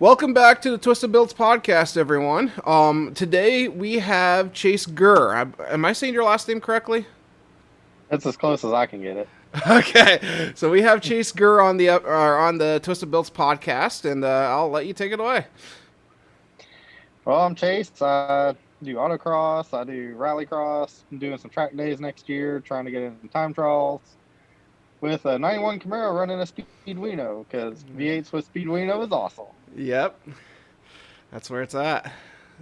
Welcome back to the Twisted Builds podcast, everyone. Today we have Chase Guhr. Am I saying your last name correctly? That's as close as I can get it. Okay, so we have Chase Guhr on the Twisted Builds podcast, and I'll let you take it away. Well, I'm Chase. I do autocross. I do rallycross. I'm doing some track days next year, trying to get in time trials with a 91 Camaro running a Speeduino because V8s with Speeduino is awesome. Yep, that's where it's at.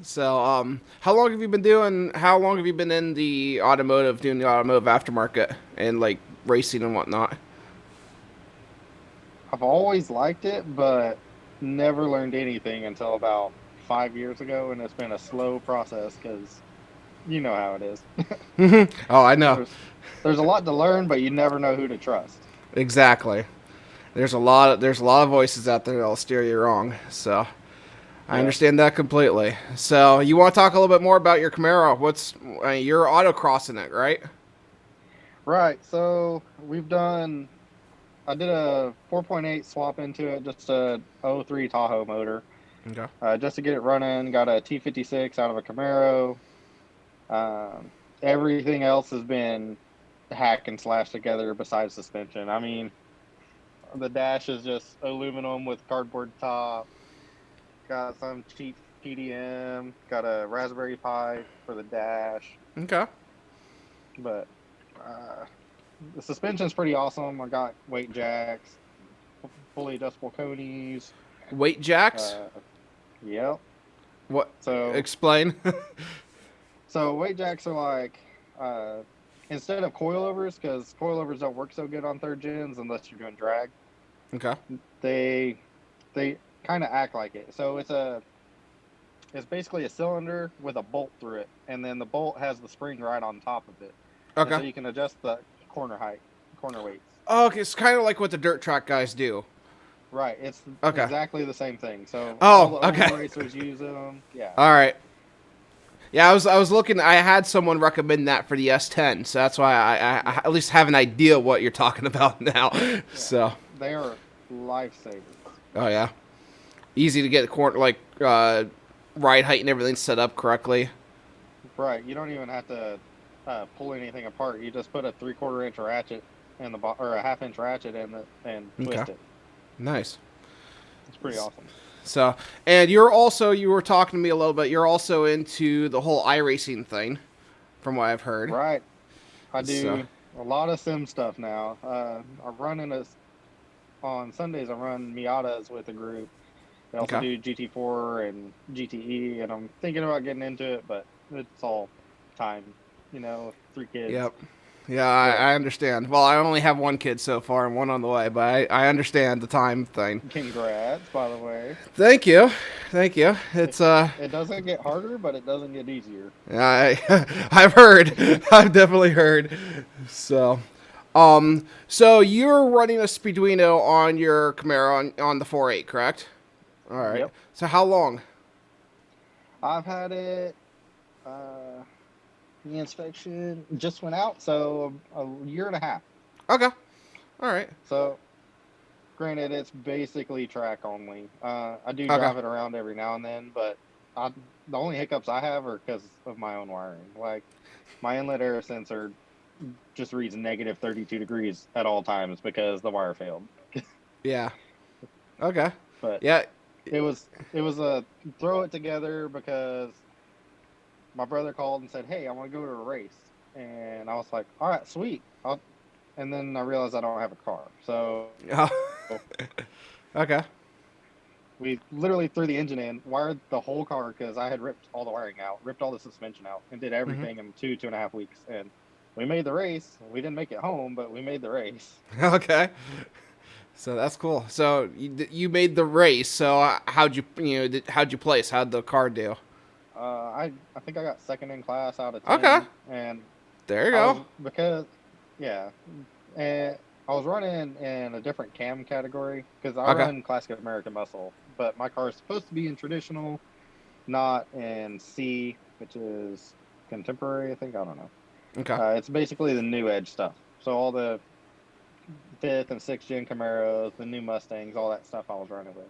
So, how long have you been in the automotive, doing the automotive aftermarket and like racing and whatnot? I've always liked it, but never learned anything until about 5 years ago, and it's been a slow process because you know how it is. Oh, I know. There's a lot to learn, but you never know who to trust. Exactly. There's a lot of voices out there that'll steer you wrong. So I understand that completely. So you want to talk a little bit more about your Camaro? You're autocrossing it, right? Right. So I did a 4.8 swap into it, just a '03 Tahoe motor. Okay. Just to get it running. Got a T56 out of a Camaro. Everything else has been hack and slash together besides suspension. I mean, the dash is just aluminum with cardboard top. Got some cheap PDM. Got a Raspberry Pi for the dash. Okay. But the suspension's pretty awesome. I got weight jacks, fully adjustable conies. Weight jacks? Yep. What? So explain. So weight jacks are like instead of coilovers, because coilovers don't work so good on third gens unless you're doing drag. Okay. They kind of act like it. So it's basically a cylinder with a bolt through it, and then the bolt has the spring right on top of it. Okay. And so you can adjust the corner weights. Oh, okay. It's kind of like what the dirt track guys do. Right. It's okay. Exactly the same thing. So all the okay. racers use them. Yeah. All right. Yeah, I was looking. I had someone recommend that for the S10, so that's why I at least have an idea what you're talking about now. Yeah. So they are lifesavers. Oh yeah, easy to get ride height and everything set up correctly. Right. You don't even have to pull anything apart. You just put a 3/4 inch ratchet in or a 1/2 inch ratchet in it and twist it. Nice. It's pretty awesome. So, and you were talking to me a little bit, you're also into the whole iRacing thing, from what I've heard. Right. I do a lot of sim stuff now. I run on Sundays, I run Miatas with a group. They also do GT4 and GTE, and I'm thinking about getting into it, but it's all time, 3 kids. Yep. Yeah, I understand. Well, I only have 1 kid so far and 1 on the way, but I understand the time thing. Congrats, by the way. Thank you. It's It doesn't get harder, but it doesn't get easier. I've heard. I've definitely heard. So, so you're running a Speeduino on your Camaro on the 4.8, correct? All right. Yep. So how long? I've had it. The inspection just went out, so a year and a half. Okay. All right. So, granted, it's basically track only. I do drive it around every now and then, but the only hiccups I have are because of my own wiring. Like, my inlet air sensor just reads negative 32 degrees at all times because the wire failed. Yeah. Okay. But yeah, it was a throw it together because my brother called and said, "Hey, I want to go to a race," and I was like, "All right, sweet." And then I realized I don't have a car, so okay. We literally threw the engine in, wired the whole car because I had ripped all the wiring out, ripped all the suspension out, and did everything in 2.5 weeks. And we made the race. We didn't make it home, but we made the race. Okay. So that's cool. So you made the race. So how'd you place? How'd the car do? I think I got second in class out of 10. Okay. And there you go. And I was running in a different cam category because I run Classic American Muscle, but my car is supposed to be in traditional, not in C, which is contemporary, I think. I don't know. Okay. It's basically the new edge stuff. So all the 5th and 6th gen Camaros, the new Mustangs, all that stuff I was running with.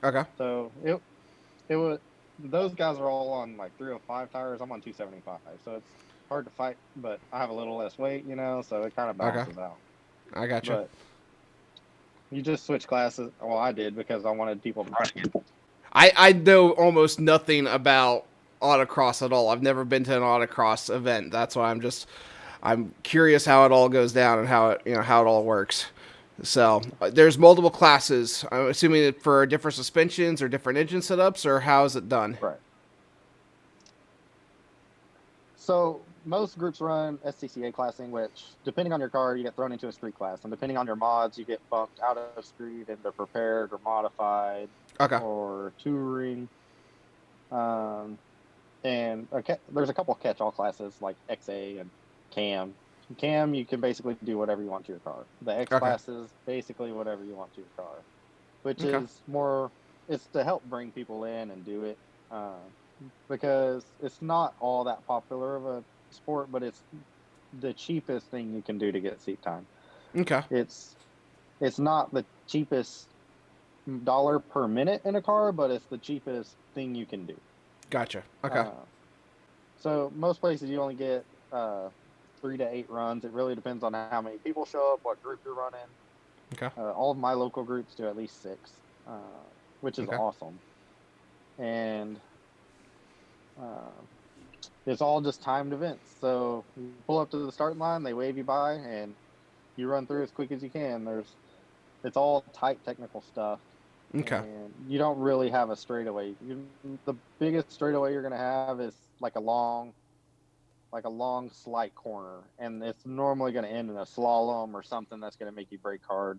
Okay. So it was those guys are all on like 305 tires. I'm on 275, so it's hard to fight, but I have a little less weight, so it kind of Okay. balances out. I gotcha. But you just switch classes. Well, I did because I wanted people to run it. I know almost nothing about autocross at all. I've never been to an autocross event. That's why I'm curious how it all goes down and how it all works. So there's multiple classes. I'm assuming for different suspensions or different engine setups, or how is it done? Right. So most groups run SCCA classing, which depending on your car, you get thrown into a street class, and depending on your mods, you get bumped out of street into prepared or modified Okay. or touring. And there's a couple of catch-all classes like XA and Cam. Cam, you can basically do whatever you want to your car. The X class is basically whatever you want to your car, which is more. It's to help bring people in and do it. Because it's not all that popular of a sport, but it's the cheapest thing you can do to get seat time. Okay. It's not the cheapest dollar per minute in a car, but it's the cheapest thing you can do. Gotcha. Okay. So most places you only get 3 to 8 runs. It really depends on how many people show up, what group you're running. Okay. All of my local groups do at least 6, which is awesome. And it's all just timed events. So you pull up to the starting line, they wave you by, and you run through as quick as you can. It's all tight technical stuff. Okay. And you don't really have a straightaway. The biggest straightaway you're going to have is like a long slight corner, and it's normally going to end in a slalom or something that's going to make you brake hard,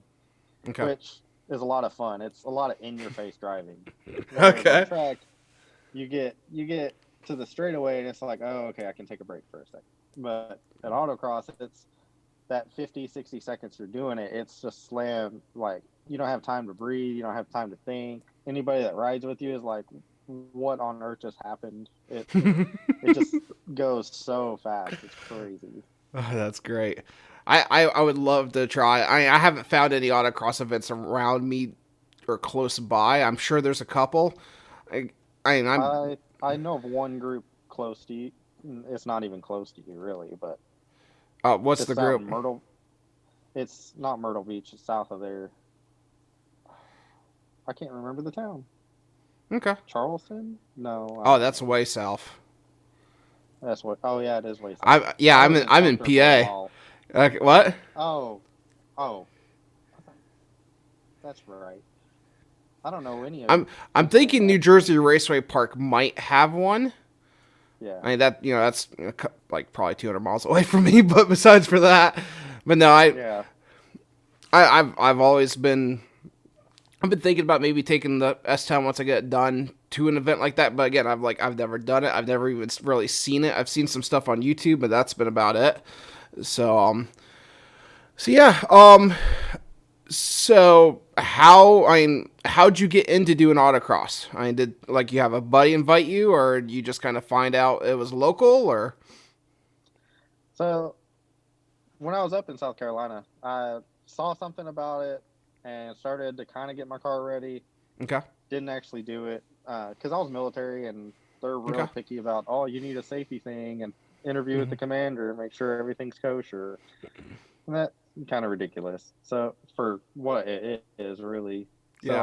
which is a lot of fun. It's a lot of in-your-face driving. Okay. On track, you get to the straightaway, and it's like, oh, okay, I can take a break for a second. But at autocross, it's that 50, 60 seconds you're doing it. It's just slam. Like, you don't have time to breathe. You don't have time to think. Anybody that rides with you is like, what on earth just happened? It just goes so fast. It's crazy. Oh, that's great. I would love to try. I haven't found any autocross events around me or close by. I'm sure there's a couple. I know of one group close to you. It's not even close to you, really, but what's the group? Myrtle. It's not Myrtle Beach. It's south of there. I can't remember the town. Okay. Charleston? No. That's way south. That's what. Oh yeah, it is way south. I'm in PA. Okay, what? Oh. That's right. I don't know any of. I'm thinking New Jersey Raceway Park might have one. Yeah. I mean that's like probably 200 miles away from me, but besides for that, but no, I've always been. I've been thinking about maybe taking the S-Town once I get it done to an event like that. But again, I've never done it. I've never even really seen it. I've seen some stuff on YouTube, but that's been about it. So yeah. So how'd you get into doing autocross? Did you have a buddy invite you, or you just kind of find out it was local, or? So when I was up in South Carolina, I saw something about it and started to kind of get my car ready. Okay. Didn't actually do it because I was military, and they're real picky about, oh, you need a safety thing and interview with the commander and make sure everything's kosher. And that's kind of ridiculous. So for what it is, really. So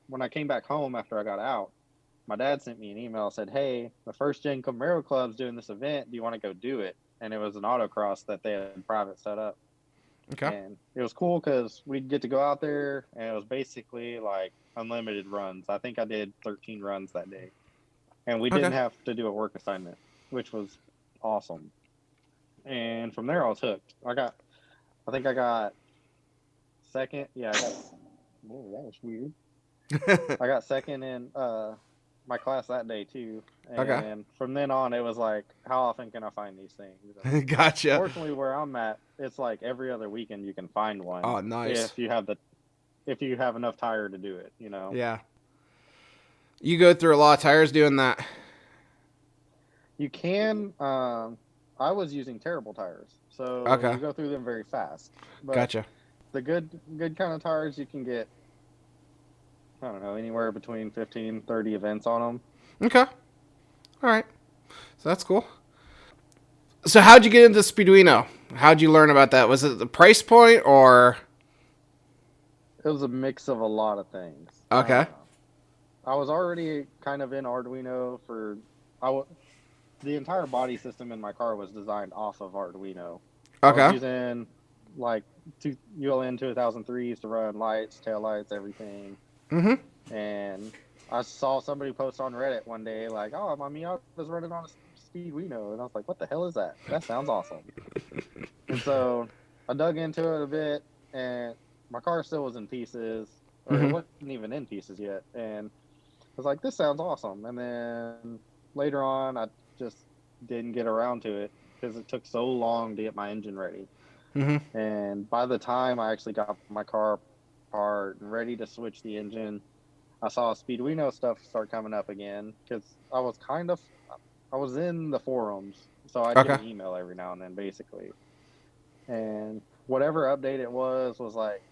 when I came back home after I got out, my dad sent me an email, said, hey, the First Gen Camaro Club's doing this event. Do you want to go do it? And it was an autocross that they had private set up. Okay. And it was cool because we'd get to go out there, and it was basically like unlimited runs. I think I did 13 runs that day. And we didn't have to do a work assignment, which was awesome. And from there, I was hooked. I think I got second. Yeah, whoa, that was weird. I got second in my class that day, too. And from then on, it was like, how often can I find these things? And gotcha. Fortunately, where I'm at, it's like every other weekend you can find one. Oh, nice. If you have enough tire to do it, Yeah. You go through a lot of tires doing that. You can. I was using terrible tires, so you go through them very fast. But gotcha. The good kind of tires you can get I don't know, anywhere between 15, 30 events on them. Okay. All right. So that's cool. So how'd you get into Speeduino? How'd you learn about that? Was it the price point or? It was a mix of a lot of things. Okay. I was already kind of in Arduino for. The entire body system in my car was designed off of Arduino. I was Okay. using like ULN 2003s to run lights, tail lights, everything. Mm-hmm. And I saw somebody post on Reddit one day like, "Oh, my Miata is running on a Speeduino," and I was like, "What the hell is that? That sounds awesome." And so I dug into it a bit, and my car still was in pieces, or it Mm-hmm. wasn't even in pieces yet. And I was like, "This sounds awesome." And then later on, I just didn't get around to it because it took so long to get my engine ready. Mm-hmm. And by the time I actually got my car apart and ready to switch the engine, I saw Speeduino stuff start coming up again because I was in the forums, so I'd get Okay. an email every now and then, basically. And whatever update it was like,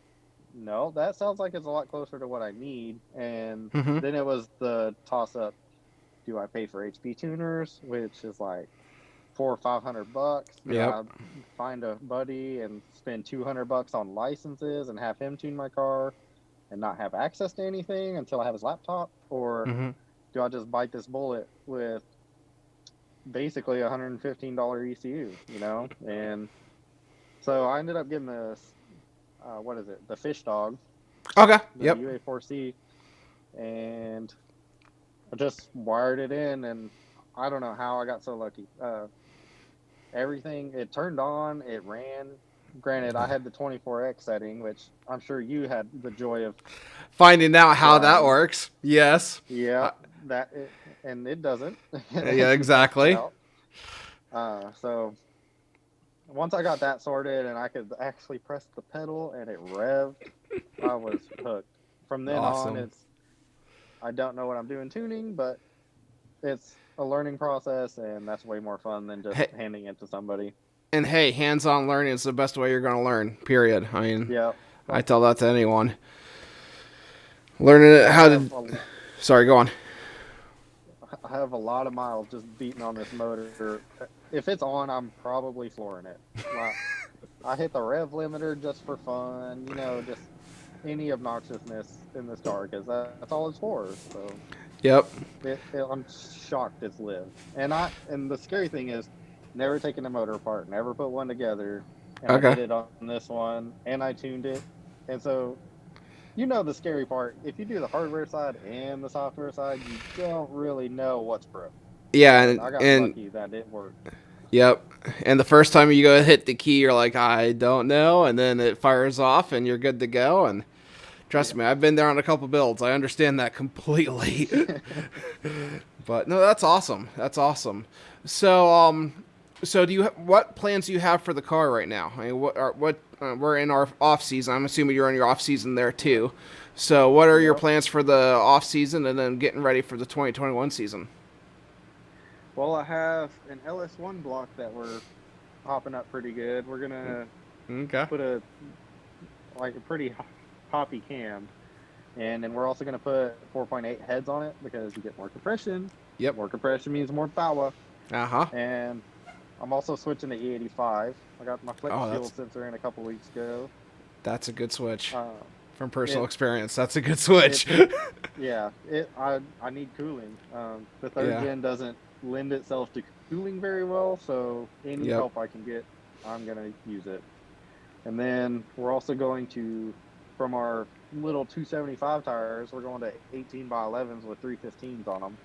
no, that sounds like it's a lot closer to what I need. And Mm-hmm. then it was the toss up: do I pay for HP tuners, which is like $400 or $500? Do Yep. I find a buddy and spend $200 on licenses and have him tune my car and not have access to anything until I have his laptop? Or Mm-hmm. do I just bite this bullet with basically $115 ECU, you know? And so I ended up getting this, what is it? The Fish Dog, Okay. the Yep. UA4C, and I just wired it in, and I don't know how I got so lucky. Everything, it turned on, it ran. Granted, I had the 24X setting, which I'm sure you had the joy of Finding out how that trying. works. Yes. Yeah, and it doesn't, Yeah. as you found Exactly. out. So once I got that sorted and I could actually press the pedal and it revved, I was hooked. From then on, Awesome. I don't know what I'm doing tuning, but it's a learning process, and that's way more fun than just Hey, handing it to somebody. and hey, hands-on learning is the best way you're going to learn. Period. I mean, Yeah, I tell that to anyone. Learning it I how have to. Sorry, go on. I have a lot of miles just beating on this motor. If it's on, I'm probably flooring it. Like, I hit the rev limiter just for fun, just any obnoxiousness in this car because that's all it's for. So Yep. I'm shocked it's lived. And the scary thing is, never taken a motor apart, never put one together, and I Okay. did it on this one, and I tuned it, and so the scary part. If you do the hardware side and the software side, you don't really know what's broke. Yeah, But and, I got and lucky that it worked. yep. And the first time you go hit the key, you're like, I don't know, and then it fires off, and you're good to go. And trust Yeah. me, I've been there on a couple builds. I understand that completely. But no, that's awesome. That's awesome. So, so what plans do you have for the car right now? I mean, we're in our off season. I'm assuming you're in your off season there too. So, what are your Yep. plans for the off season and then getting ready for the 2021 season? Well, I have an LS1 block that we're hopping up pretty good. We're gonna Okay. put a pretty hoppy cam, and then we're also gonna put 4.8 heads on it because you get more compression. Yep. More compression means more power. Uh huh. And I'm also switching to E85. I got my flex Oh, fuel sensor in a couple weeks ago. that's a good switch. Uh, From personal it experience, that's a good switch. yeah, I need cooling. The third Yeah. gen doesn't lend itself to cooling very well, so any Yep. help I can get, I'm gonna use it. And then we're also going to, from our little 275 tires, we're going to 18 by 11s with 315s on them.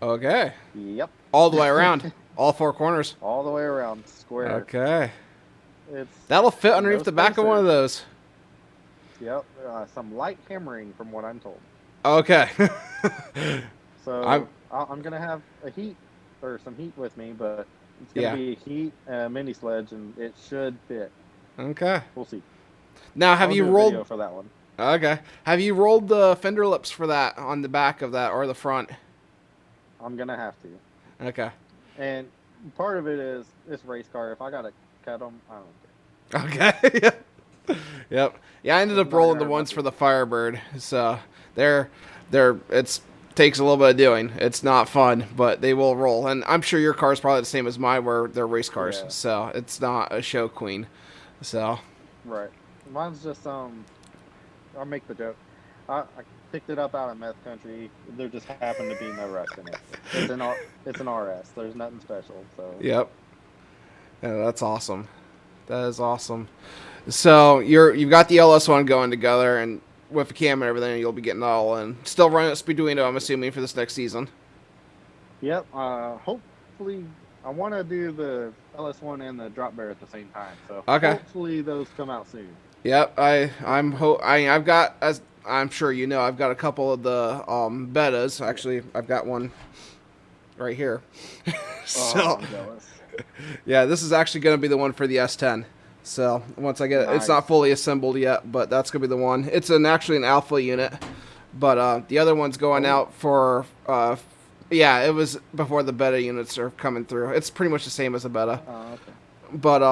Okay. Yep. All the way around. All four corners. All the way around, square. Okay. It's That'll fit no underneath the back of one of spacer. those. Yep, some light hammering from what I'm told. Okay. So I'm gonna have some heat with me, but it's gonna Yeah. be a heat mini sledge, and it should fit. Okay. We'll see. Now, have I'll you do a rolled? video for that one. Okay. Have you rolled the fender lips for that on the back of that or the front? I'm gonna have to. Okay. And part of it is this race car. If I gotta cut them, I don't care. Okay. Yep. Yep. Yeah, I ended It's up not rolling gonna the hurt my ones for the Firebird. So they're It's takes a little bit of doing. It's not fun, but they will roll. And I'm sure your car is probably the same as mine, where they're race cars. Yeah. So it's not a show queen. So Right. Mine's just I'll make the joke. I picked it up out of meth country. There just happened to be no rust in it. It's an RS. There's nothing special. So. Yep. Yeah, that's awesome. That is awesome. So you've got the LS one going together, and with the cam and everything, you'll be getting it all in. Still running at Speeduino, I'm assuming, for this next season. Yep. Hopefully, I want to do the LS1 and the drop bear at the same time. So hopefully those come out soon. Yep. I've got, as I'm sure you know, I've got a couple of the betas. Actually, I've got one right here. So I'm jealous. Yeah, this is actually going to be the one for the S10. So once I get it, it's not fully assembled yet, but that's going to be the one. It's actually an alpha unit, but the other one's going out for, it was before the beta units are coming through. It's pretty much the same as a beta. Okay. But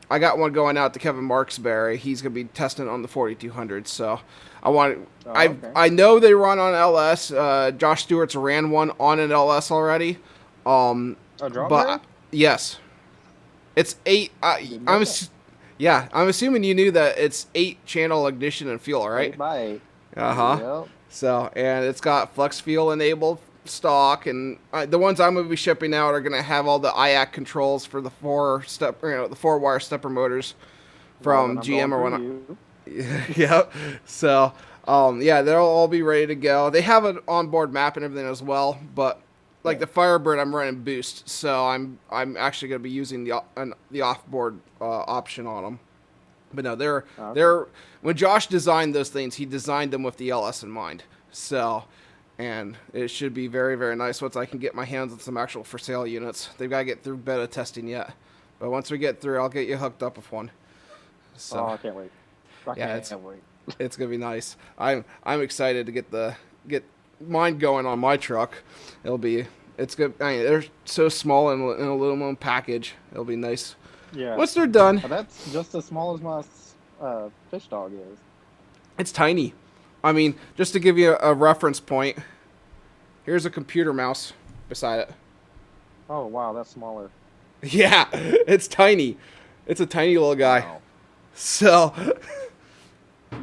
I got one going out to Kevin Marksberry. He's going to be testing on the 4200. So I know they run on LS. Josh Stewart's ran one on an LS already. A drop bear? Yes. It's 8. I'm assuming you knew that it's 8-channel ignition and fuel, right? 8x8. Uh-huh. Yep. So, and it's got flex fuel enabled stock, and the ones I'm going to be shipping out are going to have all the IAC controls for the 4-wire stepper motors from GM or whatnot. Yep. So, they'll all be ready to go. They have an onboard map and everything as well, but like the Firebird, I'm running boost, so I'm actually going to be using the offboard option on them. But no, they're when Josh designed those things, he designed them with the LS in mind. So, and it should be very, very nice once I can get my hands on some actual for sale units. They've got to get through beta testing yet, but once we get through, I'll get you hooked up with one. So, I can't wait. I can't wait. It's gonna be nice. I'm excited to get mine going on my truck. It's good. I mean, they're so small in an aluminum package. It'll be nice. Yeah. Once they're done. That's just as small as my fish dog is. It's tiny. I mean, just to give you a reference point, here's a computer mouse beside it. Oh wow, that's smaller. Yeah, it's tiny. It's a tiny little guy. Wow. So,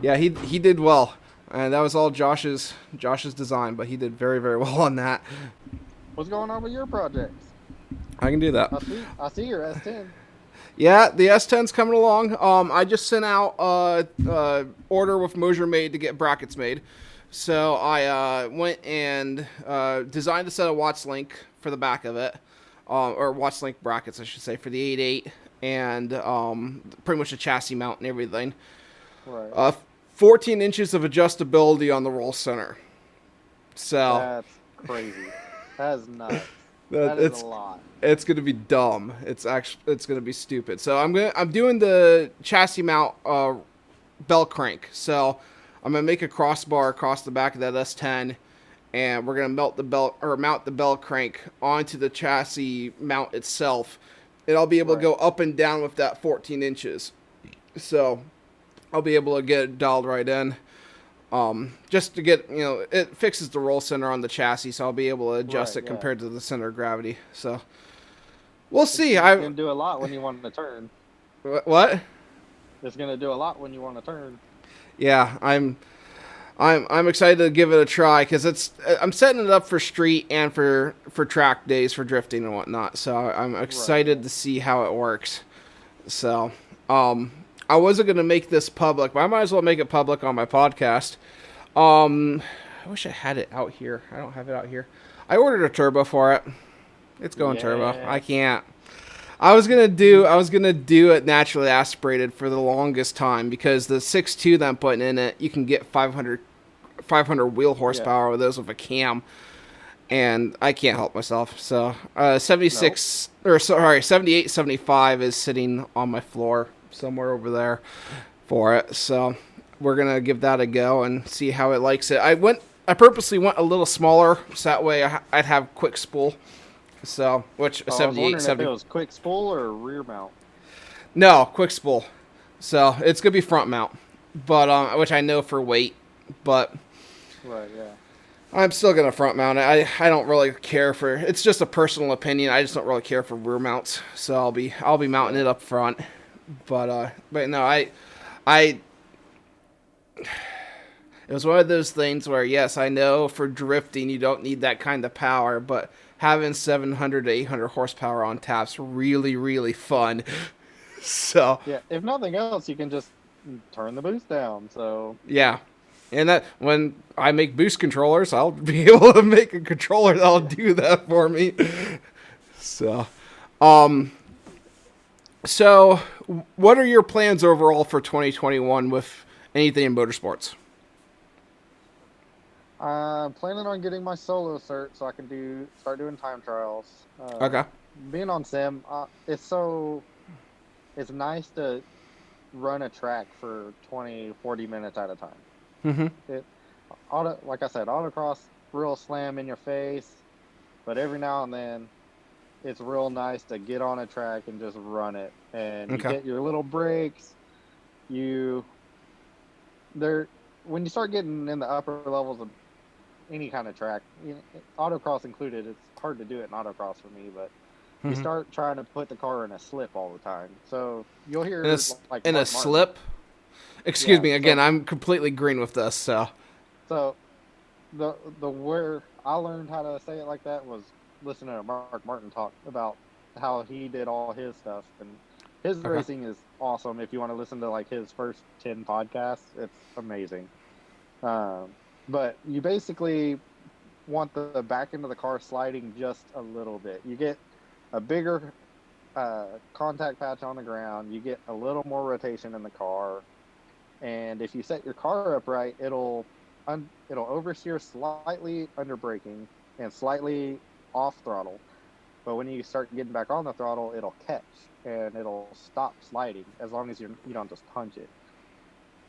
yeah, he did well, and that was all Josh's design, but he did very, very well on that. What's going on with your projects? I can do that. I see your S10. Yeah, the S10's coming along. I just sent out order with Mosier made to get brackets made. So I went and designed a set of Watts Link for the back of it, or Watts Link brackets, I should say, for the 8.8, and pretty much a chassis mount and everything. Right. 14 inches of adjustability on the roll center. So that's crazy. That is nuts. That is a lot. It's gonna be dumb. It's gonna be stupid. So I'm doing the chassis mount bell crank. So I'm gonna make a crossbar across the back of that S10, and we're gonna mount the bell crank onto the chassis mount itself. And I'll be able to go up and down with that 14 inches. So I'll be able to get it dialed right in. Just to get, it fixes the roll center on the chassis, so I'll be able to adjust it compared to the center of gravity. So we'll see. It's going to do a lot when you want to turn. What? It's going to do a lot when you want to turn. Yeah, I'm excited to give it a try, because I'm setting it up for street and for track days for drifting and whatnot. So I'm excited to see how it works. So I wasn't going to make this public, but I might as well make it public on my podcast. I wish I had it out here. I don't have it out here. I ordered a turbo for it. It's going turbo. I can't. I was gonna do it naturally aspirated for the longest time, because the 6.2 that I'm putting in it, you can get 500 wheel horsepower with those with a cam, and I can't help myself. So 78, 75 is sitting on my floor somewhere over there for it. So we're gonna give that a go and see how it likes it. I purposely went a little smaller, so that way I'd have quick spool. So, which a 78, 70. If it was quick spool or rear mount. No, quick spool. So it's gonna be front mount, but which I know for weight, but right, I'm still gonna front mount it. I don't really care for. It's just a personal opinion. I just don't really care for rear mounts, so I'll be mounting it up front. But no, I it was one of those things where, yes, I know for drifting you don't need that kind of power, but having 700 to 800 horsepower on tap's really, really fun. So Yeah, if nothing else, you can just turn the boost down. So yeah, and that when I make boost controllers, I'll be able to make a controller that'll do that for me. So, um, so what are your plans overall for 2021 with anything in motorsports? I'm planning on getting my solo cert so I can start doing time trials. Okay. Being on sim, it's nice to run a track for 20, 40 minutes at a time. Mm-hmm. Like I said, autocross, real slam in your face, but every now and then, it's real nice to get on a track and just run it, and you get your little breaks. When you start getting in the upper levels of any kind of track, autocross included, it's hard to do it in autocross for me, but you start trying to put the car in a slip all the time. So you'll hear in a slip. Excuse me again. I'm completely green with this. So the where I learned how to say it like that was listening to Mark Martin talk about how he did all his stuff, and his racing is awesome. If you want to listen to like his first 10 podcasts, it's amazing. But you basically want the back end of the car sliding just a little bit. You get a bigger contact patch on the ground. You get a little more rotation in the car, and if you set your car up right, it'll oversteer slightly under braking and slightly off throttle. But when you start getting back on the throttle, it'll catch and it'll stop sliding as long as you don't just punch it.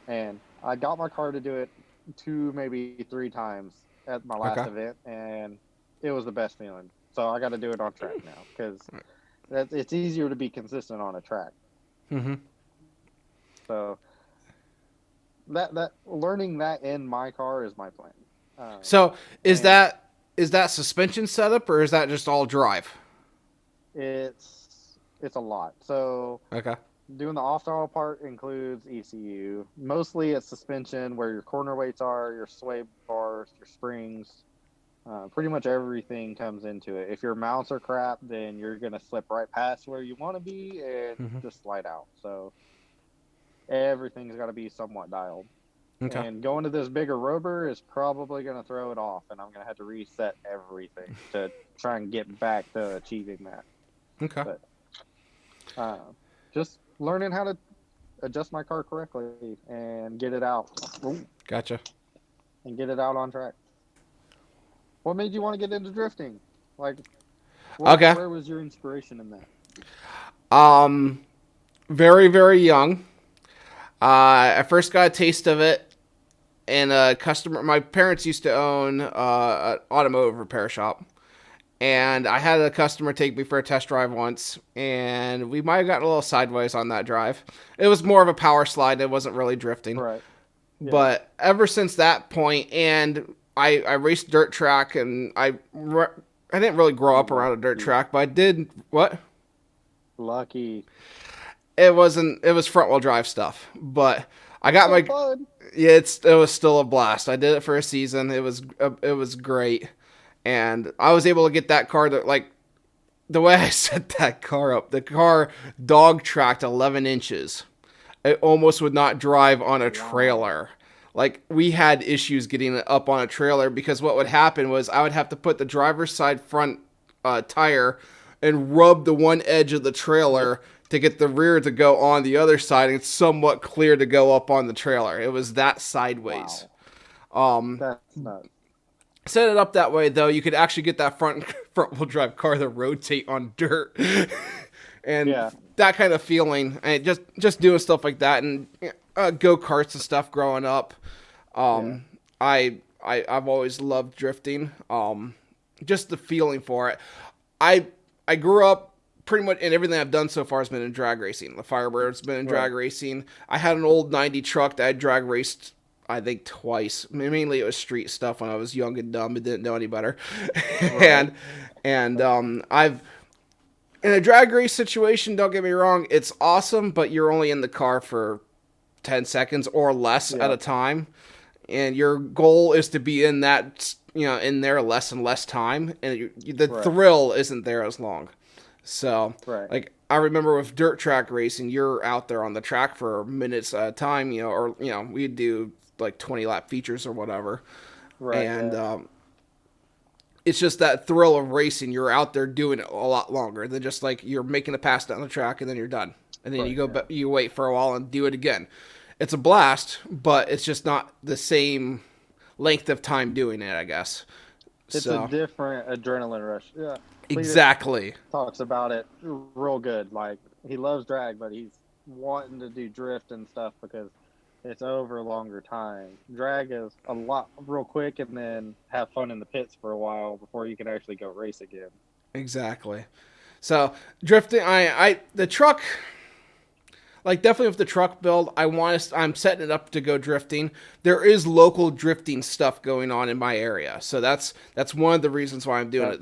And I got my car to do it 2, maybe 3 times at my last event, and it was the best feeling. So I got to do it on track now because it's easier to be consistent on a track. Mm-hmm. So that learning that in my car is my plan. So is that suspension setup or is that just all drive? It's a lot. So doing the off-throttle part includes ECU. Mostly it's suspension, where your corner weights are, your sway bars, your springs. Pretty much everything comes into it. If your mounts are crap, then you're going to slip right past where you want to be and just slide out. So everything's got to be somewhat dialed. Okay. And going to this bigger rover is probably going to throw it off, and I'm going to have to reset everything to try and get back to achieving that. Okay. But just learning how to adjust my car correctly and get it out. Gotcha. And get it out on track. What made you want to get into drifting? Like, where was your inspiration in that? Very, very young. I first got a taste of it in a customer. My parents used to own an automotive repair shop, and I had a customer take me for a test drive once, and we might have gotten a little sideways on that drive. It was more of a power slide. It wasn't really drifting. Right. Yeah. But ever since that point, and I raced dirt track, and I didn't really grow up around a dirt track, but I did what? Lucky. It was front wheel drive stuff, but I got my fun. Yeah, it was still a blast. I did it for a season. It was great, and I was able to get that car to, like, the way I set that car up. The car dog tracked 11 inches. It almost would not drive on a trailer. Like, we had issues getting it up on a trailer because what would happen was I would have to put the driver's side front tire and rub the one edge of the trailer to get the rear to go on the other side, and it's somewhat clear to go up on the trailer. It was that sideways. Wow. That's nuts. Set it up that way, though, you could actually get that front wheel drive car to rotate on dirt. And that kind of feeling, and just doing stuff like that, and go-karts and stuff growing up. I've always loved drifting. Just the feeling for it. I grew up pretty much, and everything I've done so far has been in drag racing. The Firebird's been in drag racing. I had an old 90 truck that I drag raced I think twice. Mainly it was street stuff when I was young and dumb and didn't know any better. Right. I've in a drag race situation, don't get me wrong, it's awesome, but you're only in the car for 10 seconds or less at a time. And your goal is to be in that, in there less and less time. And the thrill isn't there as long. So, like, I remember with dirt track racing, you're out there on the track for minutes at a time, we'd do like 20 lap features or whatever. Right. And, it's just that thrill of racing. You're out there doing it a lot longer than just like you're making a pass down the track and then you're done. And then you wait for a while and do it again. It's a blast, but it's just not the same length of time doing it, I guess. It's a different adrenaline rush. Yeah. Exactly. Talks about it real good. Like, he loves drag, but he's wanting to do drift and stuff because it's over a longer time. Drag is a lot real quick and then have fun in the pits for a while before you can actually go race again. Exactly. So drifting, the truck, like definitely with the truck build, I'm setting it up to go drifting. There is local drifting stuff going on in my area. So that's one of the reasons why I'm doing it.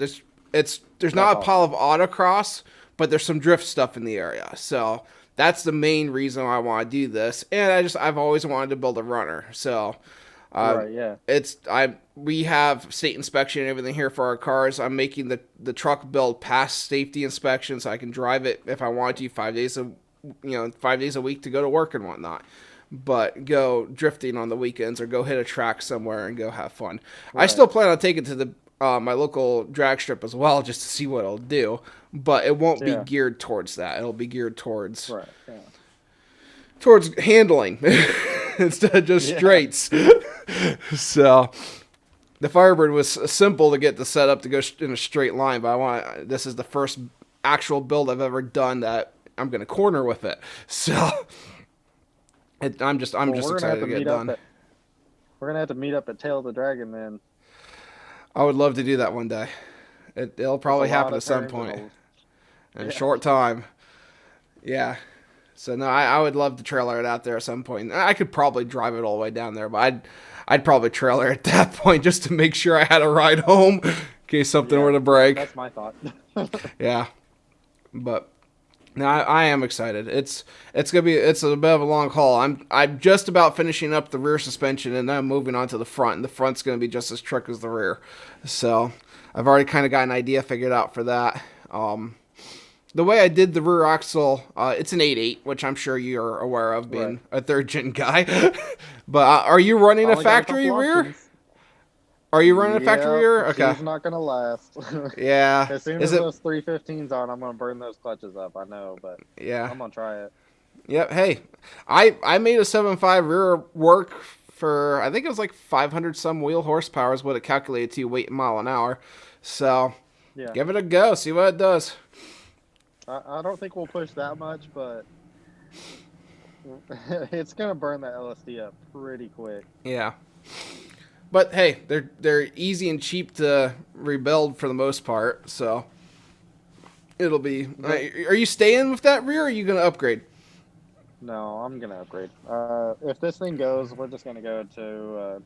There's not a pile of autocross, but there's some drift stuff in the area. So that's the main reason why I want to do this. And I've always wanted to build a runner. So, we have state inspection and everything here for our cars. I'm making the truck build pass safety inspection so I can drive it if I want to 5 days a week to go to work and whatnot. But go drifting on the weekends or go hit a track somewhere and go have fun. Right. I still plan on taking it to my local drag strip as well, just to see what it'll do. But it won't be geared towards that. It'll be geared towards towards handling instead of just straights. So the Firebird was simple to get the setup to go in a straight line, but this is the first actual build I've ever done that I'm going to corner with it. So I'm just excited to get done. We're going to have to meet up at Tail of the Dragon, then. I would love to do that one day. It'll probably happen at some point in a short time. Yeah. So no, I would love to trailer it out there at some point. I could probably drive it all the way down there, but I'd probably trailer at that point just to make sure I had a ride home in case something were to break. That's my thought. Yeah. But no, I am excited. It's a bit of a long haul. I'm just about finishing up the rear suspension and then I'm moving on to the front. And the front's going to be just as trick as the rear. So I've already kind of got an idea figured out for that. The way I did the rear axle, it's an 8.8, which I'm sure you're aware of being a third gen guy. But are you running a factory rear? Are you running a factory rear? Okay. It's not going to last. Yeah. As soon as those 315s on, I'm going to burn those clutches up. I know, but I'm going to try it. Yep. Hey, I made a 7.5 rear work for, I think it was like 500 some wheel horsepower is what it calculated to weight mile an hour. So give it a go. See what it does. I don't think we'll push that much, but it's going to burn that LSD up pretty quick. Yeah. But hey, they're easy and cheap to rebuild for the most part, so it'll be. Are you staying with that rear, or are you gonna upgrade? No, I'm gonna upgrade. If this thing goes, we're just gonna go to.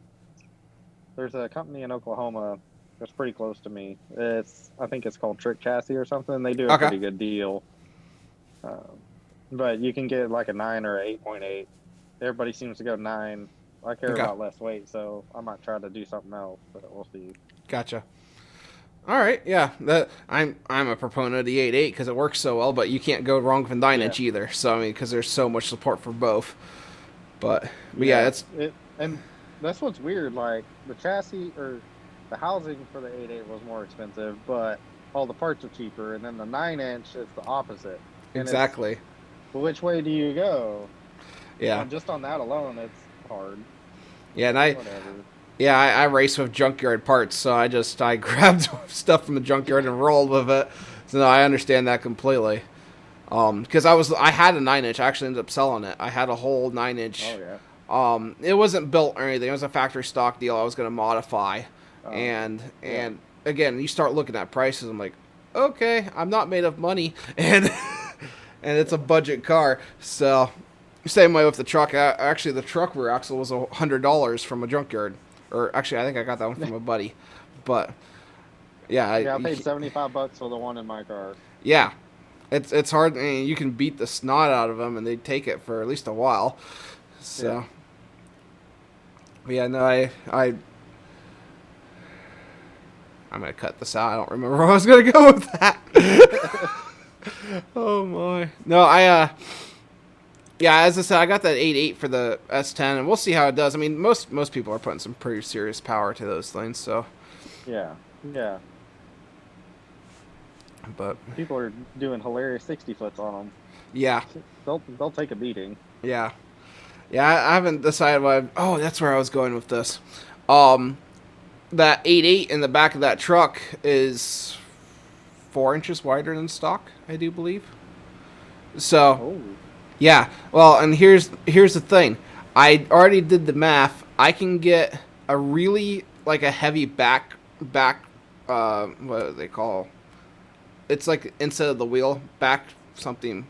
There's a company in Oklahoma that's pretty close to me. I think it's called Trick Chassis or something. They do a pretty good deal. But you can get like a 9 or an 8.8. Everybody seems to go 9. I care about less weight, so I might try to do something else, but we'll see. Gotcha. All right, yeah. I'm a proponent of the 8.8 because it works so well, but you can't go wrong with a 9-inch either. So because there's so much support for both. But and that's what's weird. Like the chassis or the housing for the 8.8 was more expensive, but all the parts are cheaper. And then the 9-inch, it's the opposite. And exactly. Well, which way do you go? Yeah. And just on that alone, it's hard. Yeah, and I race with junkyard parts, so I grabbed stuff from the junkyard and rolled with it. So no, I understand that completely. Because I had a 9-inch, I actually ended up selling it. I had a whole 9-inch. Oh yeah. It wasn't built or anything. It was a factory stock deal I was going to modify. And again, you start looking at prices, I'm like, okay, I'm not made of money, and it's a budget car, so Same way with the truck. Actually, the truck rear axle was $100 from a junkyard. Or actually, I think I got that one from a buddy. But yeah, Yeah, I paid $75 for the one in my car. Yeah, it's hard. I mean, you can beat the snot out of them, and they take it for at least a while. So, Yeah. But yeah, no, I'm gonna cut this out. I don't remember where I was gonna go with that. Oh my! No, yeah, as I said, I got that 8.8 for the S10, and we'll see how it does. I mean, most people are putting some pretty serious power to those things, so. Yeah. But people are doing hilarious 60-foots on them. Yeah. They'll take a beating. Yeah. I haven't decided what. Oh, that's where I was going with this. That 8.8 in the back of that truck is 4 inches wider than stock, I do believe. So. Oh. Yeah. Well, and here's the thing. I already did the math. I can get a really like a heavy back. What do they call? It's like instead of the wheel, back something.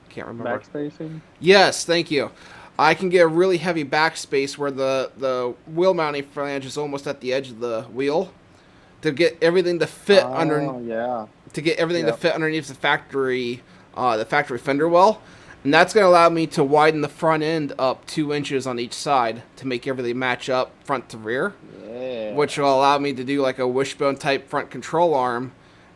Can't remember. Backspacing? Yes, thank you. I can get a really heavy backspace where the wheel mounting flange is almost at the edge of the wheel to get everything to fit under. Yeah. To get everything to fit underneath the factory fender well, and that's going to allow me to widen the front end up 2 inches on each side to make everything match up front to rear. Yeah. Which will allow me to do like a wishbone type front control arm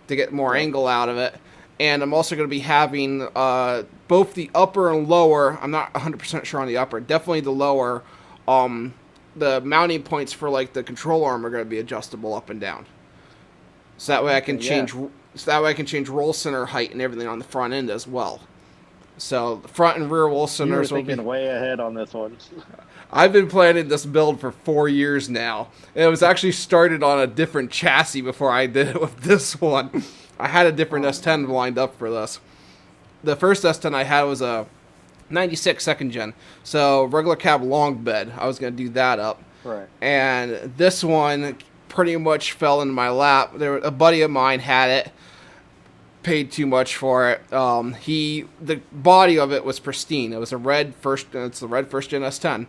to get more angle out of it. And I'm also going to be having both the upper and lower. I'm not 100% sure on the upper. Definitely the lower. The mounting points for like the control arm are going to be adjustable up and down. So that way I can change. So that way I can change roll center height and everything on the front end as well. So the front and rear roll centers will be thinking way ahead on this one. I've been planning this build for 4 years now. And it was actually started on a different chassis before I did it with this one. I had a different S10 lined up for this. The first S10 I had was a 96 second gen. So regular cab long bed. I was going to do that up. Right. And this one pretty much fell into my lap. A buddy of mine had it. Paid too much for it. The body of it was pristine. It was it's the red first gen S10.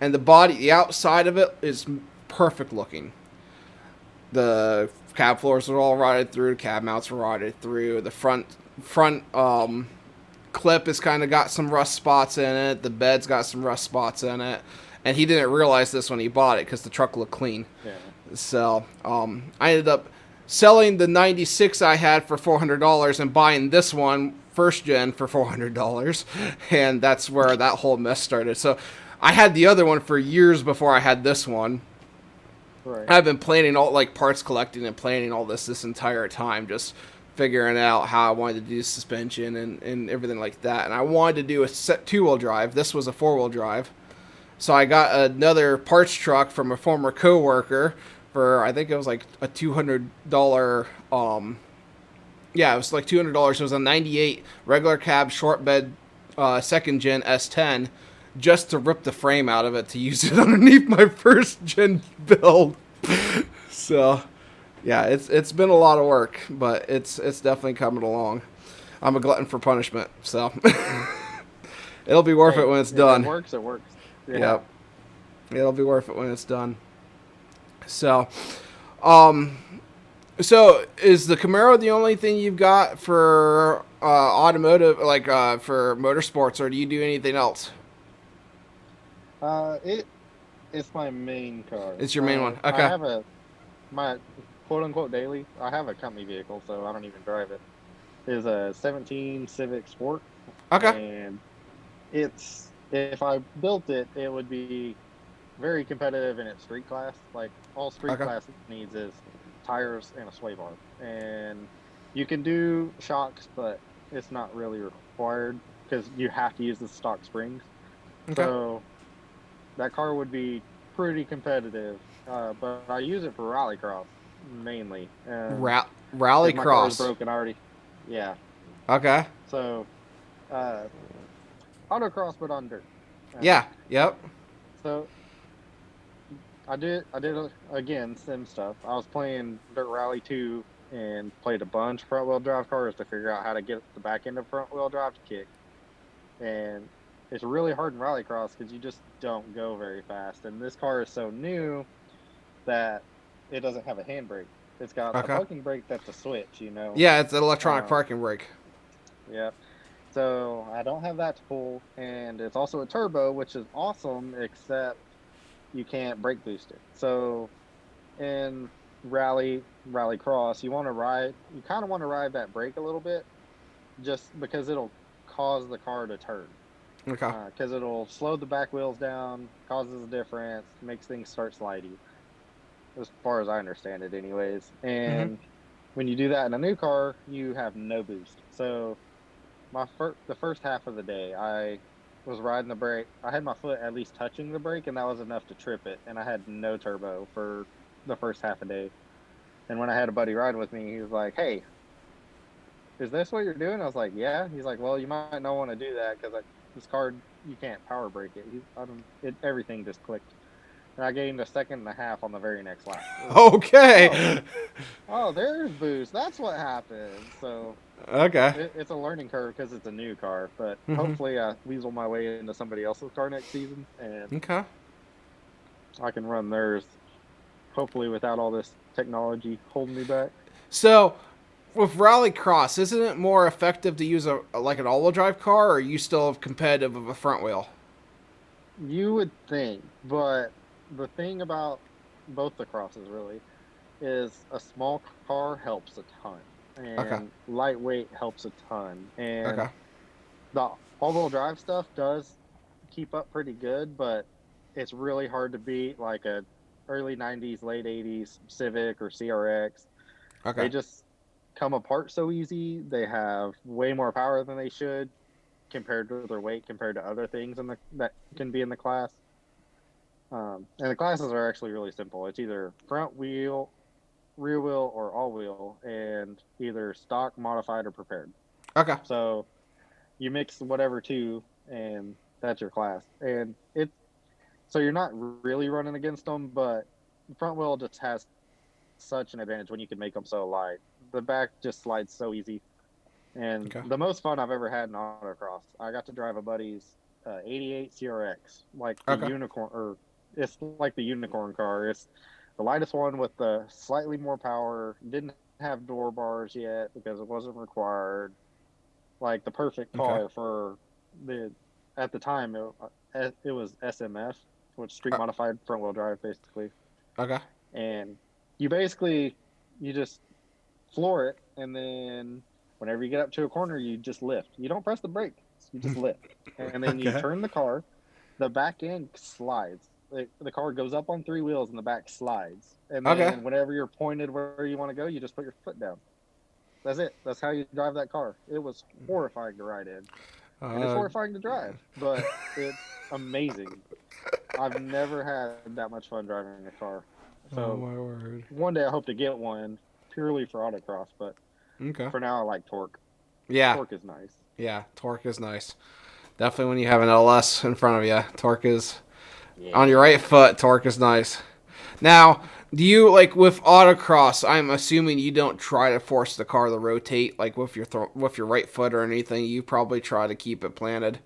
And the outside of it is perfect looking. The cab floors are all rotted through. Cab mounts are rotted through. The front clip has kind of got some rust spots in it. The bed's got some rust spots in it. And he didn't realize this when he bought it because the truck looked clean. Yeah. So I ended up selling the 96 I had for $400 and buying this one, first gen, for $400. And that's where that whole mess started. So I had the other one for years before I had this one. Right. I've been planning parts collecting and planning all this entire time, just figuring out how I wanted to do suspension and everything like that. And I wanted to do a set 2-wheel drive. This was a 4-wheel drive. So I got another parts truck from a former coworker for, I think it was like a $200, it was like $200. It was a 98 regular cab short bed second gen S10 just to rip the frame out of it to use it underneath my first gen build. So yeah, it's been a lot of work, but it's definitely coming along. I'm a glutton for punishment, so it'll be worth it when it's done. If it works, it works. Yeah. Yep. It'll be worth it when it's done. So, so is the Camaro the only thing you've got for automotive, for motorsports, or do you do anything else? It's my main car. It's your main one. Okay. I have my quote unquote daily. I have a company vehicle, so I don't even drive it. Is a 17 Civic Sport. Okay. And if I built it, it would be very competitive in its street class. Like all street class needs is tires and a sway bar, and you can do shocks, but it's not really required because you have to use the stock springs. Okay. So that car would be pretty competitive, but I use it for rallycross mainly. Rallycross. My car's broken already. Yeah. Okay. So, autocross, but on dirt. Yeah. Yep. So, I did again sim stuff. I was playing Dirt Rally 2 and played a bunch of front wheel drive cars to figure out how to get the back end of front wheel drive to kick. And it's really hard in rallycross because you just don't go very fast. And this car is so new that it doesn't have a handbrake. It's got a Okay. parking brake that's a switch, you know. Yeah, it's an electronic Um, parking brake. yeah. So I don't have that to pull, and it's also a turbo, which is awesome, except you can't brake boost it. So in rallycross, you kind of want to ride that brake a little bit, just because it'll cause the car to turn. Okay. Because it'll slow the back wheels down, causes a difference, makes things start slidey, as far as I understand it, anyways. Mhm. And when you do that in a new car, you have no boost. So the first half of the day, I was riding the brake. I had my foot at least touching the brake, and that was enough to trip it. And I had no turbo for the first half a day. And when I had a buddy riding with me, he was like, "Hey, is this what you're doing?" I was like, "Yeah." He's like, "Well, you might not want to do that because this car, you can't power brake it." Everything just clicked. And I gained a second and a half on the very next lap. It was like, oh, Okay. oh, there's boost. That's what happened. So Okay. it's a learning curve because it's a new car, but Mhm. hopefully I weasel my way into somebody else's car next season and Okay. I can run theirs, hopefully without all this technology holding me back. So, with rallycross, isn't it more effective to use like an all-wheel drive car, or are you still competitive with a front wheel? You would think, but the thing about both the crosses really is a small car helps a ton Okay. and lightweight helps a ton. And Okay. the all-wheel drive stuff does keep up pretty good, but it's really hard to beat like a early 90s, late 80s Civic or CRX. Okay. They just come apart so easy. They have way more power than they should compared to their weight compared to other things that can be in the class. And the classes are actually really simple. It's either front wheel, rear wheel, or all wheel, and either stock, modified, or prepared. Okay. So you mix whatever two, and that's your class. And it so you're not really running against them, but the front wheel just has such an advantage when you can make them so light. The back just slides so easy. And Okay. the most fun I've ever had in autocross, I got to drive a buddy's 88 CRX, like the Okay. unicorn, or it's like the unicorn car. It's the lightest one with the slightly more power. Didn't have door bars yet because it wasn't required. Like the perfect Okay. car for the at the time it was SMF, which street Uh, modified front wheel drive basically. okay. And you basically you just floor it, and then whenever you get up to a corner, you just lift. You don't press the brake, you just lift, and then you Okay. turn the car. The back end slides. The car goes up on three wheels, and the back slides. And Okay. then whenever you're pointed where you want to go, you just put your foot down. That's it. That's how you drive that car. It was horrifying to ride in, and it's Uh, horrifying to drive, but it's amazing. I've never had that much fun driving a car. oh So my word. one day I hope to get one purely for autocross, but Okay. for now I like torque. Yeah. Torque is nice. Yeah. Torque is nice. Definitely when you have an LS in front of you, torque is on your Yeah. right foot. Torque is nice. Now, do you like with autocross? I'm assuming you don't try to force the car to rotate like with your with your right foot or anything. You probably try to keep it planted.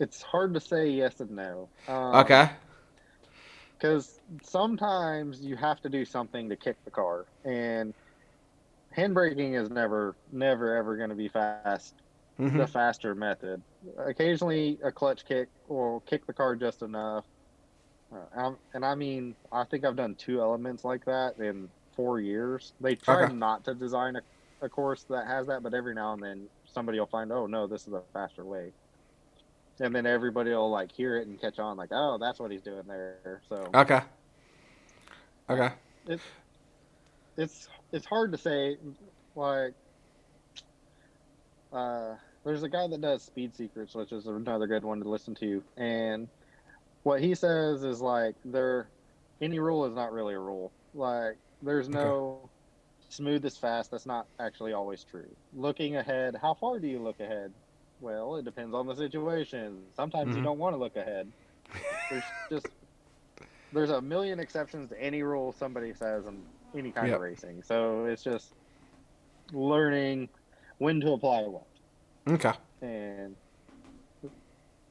It's hard to say yes and no. Okay. Because sometimes you have to do something to kick the car, and handbraking is never ever going to be Mhm. the faster method. Occasionally, a clutch kick will kick the car just enough. And I mean, I think I've done two elements like that in 4 years. They try Okay. not to design a course that has that, but every now and then somebody will find, oh no, this is a faster way. And then everybody will like hear it and catch on, like, oh, that's what he's doing there. So Okay. Okay. uh, it it's hard to say. Like, there's a guy that does Speed Secrets, which is another good one to listen to, and what he says is like any rule is not really a rule. Like there's Okay. no smooth is fast. That's not actually always true. Looking ahead, how far do you look ahead? Well, it depends on the situation. Sometimes you Mhm. don't want to look ahead. There's just there's a million exceptions to any rule somebody says in any kind of Yep. racing. So it's just learning when to apply what. Okay. And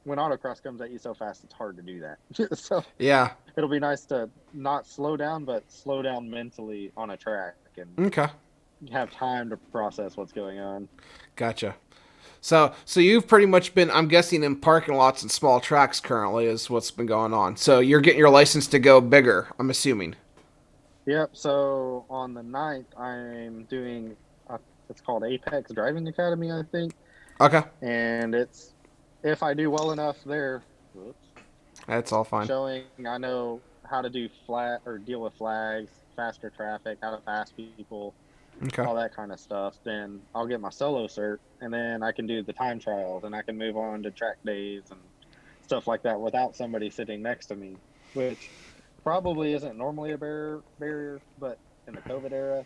when autocross comes at you so fast, it's hard to do that. So Yeah. it'll be nice to not slow down, but slow down mentally on a track and Okay. have time to process what's going on. Gotcha. So you've pretty much been, I'm guessing, in parking lots and small tracks currently is what's been going on. So you're getting your license to go bigger, I'm assuming. Yep. So on the 9th, I'm doing, it's called Apex Driving Academy, I think. Okay. And it's, if I do well enough there, That's all fine. showing I know how to do flat or deal with flags, faster traffic, how to pass people, Okay. all that kind of stuff, then I'll get my solo cert, and then I can do the time trials, and I can move on to track days and stuff like that without somebody sitting next to me, which probably isn't normally a barrier, but in the COVID era,